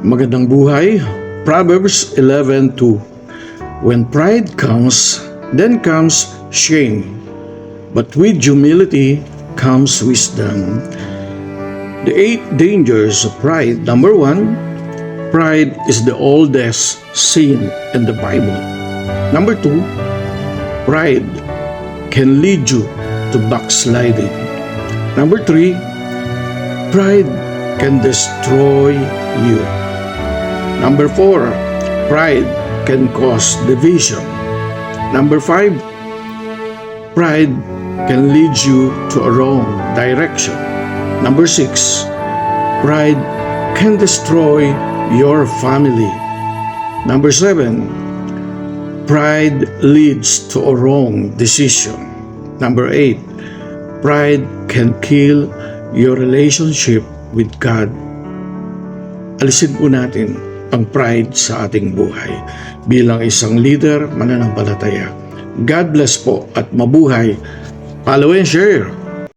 Magandang buhay. Proverbs 11:2. When pride comes, then comes shame, but with humility comes wisdom. The 8 dangers of pride. Number 1, pride is the oldest sin in the Bible. Number 2, pride can lead you to backsliding. Number 3, pride can destroy you. Number 4, pride can cause division. Number 5, pride can lead you to a wrong direction. Number 6, pride can destroy your family. Number 7, pride leads to a wrong decision. Number 8, pride can kill your relationship with God. Alisin po natin ang pride sa ating buhay bilang isang leader mananampalataya. God bless po at mabuhay. Follow and share.